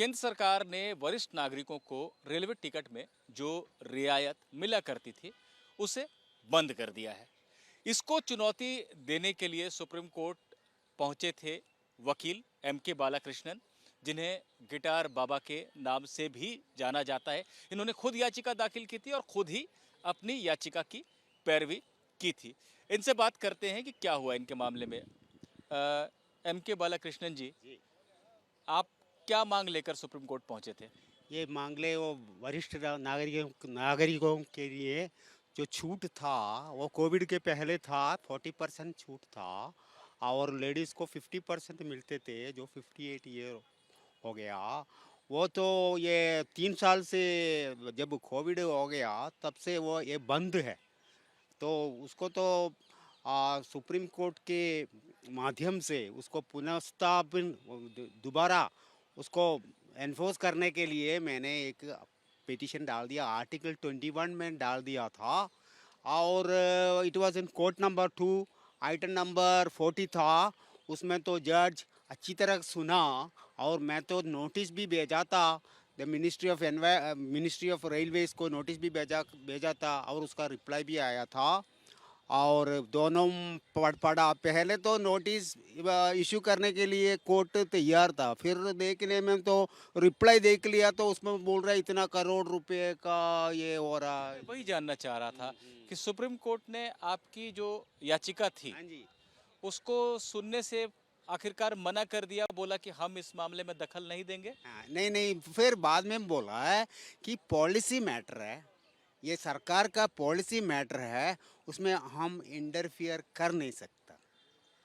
केंद्र सरकार ने वरिष्ठ नागरिकों को रेलवे टिकट में जो रियायत मिला करती थी उसे बंद कर दिया है। इसको चुनौती देने के लिए सुप्रीम कोर्ट पहुंचे थे वकील एम.के. बालाकृष्णन, जिन्हें गिटार बाबा के नाम से भी जाना जाता है। इन्होंने खुद याचिका दाखिल की थी और खुद ही अपनी याचिका की पैरवी की थी। इनसे बात करते हैं कि क्या हुआ इनके मामले में। एम.के. बालाकृष्णन जी, आप क्या मांग लेकर सुप्रीम कोर्ट पहुंचे थे? ये मांगले वो वरिष्ठ नागरिकों के लिए जो छूट था वो कोविड के पहले था, 40% छूट था और लेडीज़ को 50% मिलते थे, जो 58 ईयर हो गया। वो तो ये 3 साल से जब कोविड हो गया तब से वो ये बंद है। तो उसको तो सुप्रीम कोर्ट के माध्यम से उसको पुनर्स्थापन दोबारा उसको एनफोर्स करने के लिए मैंने एक पिटीशन डाल दिया, आर्टिकल 21 में डाल दिया था और it was in court number 2, item number 40 था। उसमें तो जज अच्छी तरह सुना और मैं तो नोटिस भी भेजा था, द मिनिस्ट्री ऑफ रेलवेज को नोटिस भी भेजा था और उसका रिप्लाई भी आया था और दोनों पढ़ा। पहले तो नोटिस इशू करने के लिए कोर्ट तैयार था, फिर देखने में तो रिप्लाई देख लिया तो उसमें बोल रहा है इतना करोड़ रुपए का ये हो रहा है। वही जानना चाह रहा था कि सुप्रीम कोर्ट ने आपकी जो याचिका थी हाँ जी। उसको सुनने से आखिरकार मना कर दिया, बोला कि हम इस मामले में दखल नहीं देंगे। हाँ, नहीं, फिर बाद में बोला है कि पॉलिसी मैटर है, ये सरकार का पॉलिसी मैटर है, उसमें हम इंटरफियर कर नहीं सकता,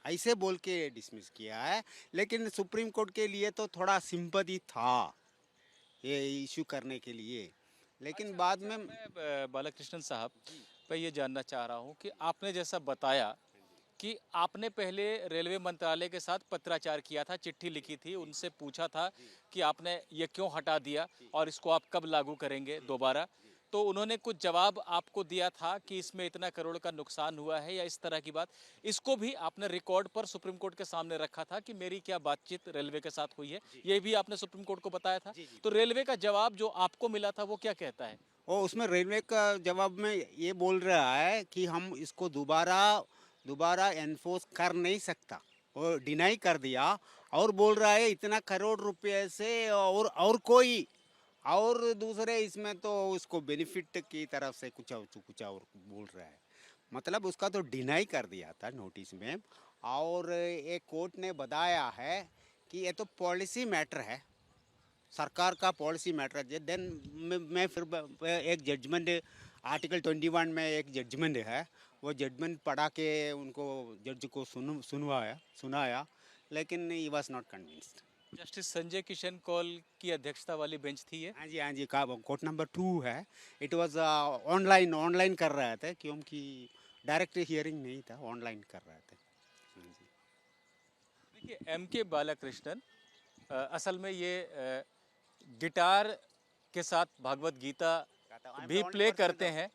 ऐसे बोल के डिसमिस किया है। लेकिन सुप्रीम कोर्ट के लिए तो थोड़ा सिंपैथी था ये इशू करने के लिए, लेकिन बाद में मैं बालाकृष्णन साहब, मैं ये जानना चाह रहा हूँ कि आपने जैसा बताया कि आपने पहले रेलवे मंत्रालय के साथ पत्राचार किया था, चिट्ठी लिखी थी, उनसे पूछा था कि आपने ये क्यों हटा दिया और इसको आप कब लागू करेंगे दोबारा। तो उन्होंने कुछ जवाब आपको दिया था कि इसमें इतना करोड़ का नुकसान हुआ है या इस तरह की बात। इसको भी आपने रिकॉर्ड पर सुप्रीम कोर्ट के सामने रखा था कि मेरी क्या बातचीत रेलवे के साथ हुई है, ये भी आपने सुप्रीम कोर्ट को बताया था। तो रेलवे का जवाब जो आपको मिला था वो क्या कहता है? और उसमें रेलवे का जवाब में ये बोल रहा है कि हम इसको दोबारा एनफोर्स कर नहीं सकता, और डिनाई कर दिया और बोल रहा है इतना करोड़ रुपए से और कोई और दूसरे इसमें तो उसको बेनिफिट की तरफ से कुछ और बोल रहा है। मतलब उसका तो डिनाई कर दिया था नोटिस में। और एक कोर्ट ने बताया है कि ये तो पॉलिसी मैटर है, सरकार का पॉलिसी मैटर है। देन मैं फिर एक जजमेंट, आर्टिकल 21 में एक जजमेंट है, वो जजमेंट पढ़ा के उनको जज को सुनाया, लेकिन he was not convinced. Justice Sanjay Kishan Kaul की अध्यक्षता वाली बेंच थी ये। हाँ जी, कोर्ट नंबर 2 है। इट वाज ऑनलाइन कर रहे थे क्योंकि डायरेक्ट हियरिंग नहीं था, ऑनलाइन कर रहे थे। हाँ जी। देखिए, एम.के. बालाकृष्णन असल में ये गिटार के साथ भागवत गीता भी प्ले करते हैं,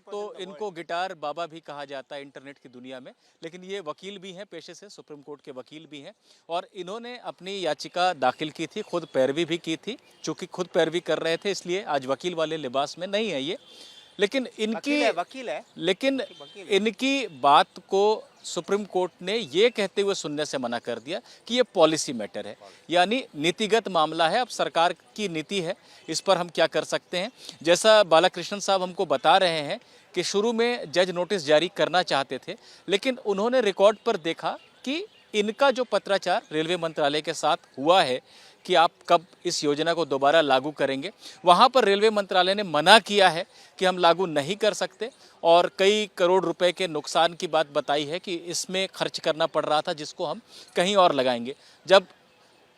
तो इनको गिटार बाबा भी कहा जाता है इंटरनेट की दुनिया में। लेकिन ये वकील भी हैं, पेशे से सुप्रीम कोर्ट के वकील भी हैं और इन्होंने अपनी याचिका दाखिल की थी, खुद पैरवी भी की थी। चूंकि खुद पैरवी कर रहे थे इसलिए आज वकील वाले लिबास में नहीं है ये, लेकिन वकील है। लेकिन इनकी बात को सुप्रीम कोर्ट ने ये कहते हुए सुनने से मना कर दिया कि ये पॉलिसी मैटर है, यानी नीतिगत मामला है, अब सरकार की नीति है, इस पर हम क्या कर सकते हैं। जैसा बालाकृष्णन साहब हमको बता रहे हैं कि शुरू में जज नोटिस जारी करना चाहते थे, लेकिन उन्होंने रिकॉर्ड पर देखा कि इनका जो पत्राचार रेलवे मंत्रालय के साथ हुआ है कि आप कब इस योजना को दोबारा लागू करेंगे, वहाँ पर रेलवे मंत्रालय ने मना किया है कि हम लागू नहीं कर सकते और कई करोड़ रुपए के नुकसान की बात बताई है कि इसमें खर्च करना पड़ रहा था जिसको हम कहीं और लगाएंगे। जब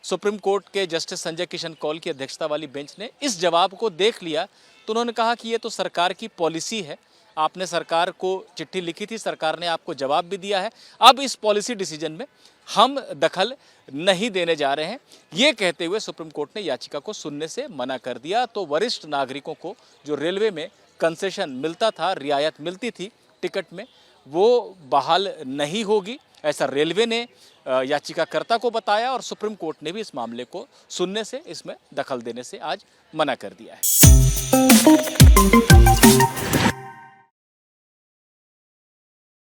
सुप्रीम कोर्ट के जस्टिस संजय किशन कौल की अध्यक्षता वाली बेंच ने इस जवाब को देख लिया तो उन्होंने कहा कि ये तो सरकार की पॉलिसी है, आपने सरकार को चिट्ठी लिखी थी, सरकार ने आपको जवाब भी दिया है, अब इस पॉलिसी डिसीजन में हम दखल नहीं देने जा रहे हैं। ये कहते हुए सुप्रीम कोर्ट ने याचिका को सुनने से मना कर दिया। तो वरिष्ठ नागरिकों को जो रेलवे में कंसेशन मिलता था, रियायत मिलती थी टिकट में, वो बहाल नहीं होगी, ऐसा रेलवे ने याचिकाकर्ता को बताया और सुप्रीम कोर्ट ने भी इस मामले को सुनने से, इसमें दखल देने से आज मना कर दिया है।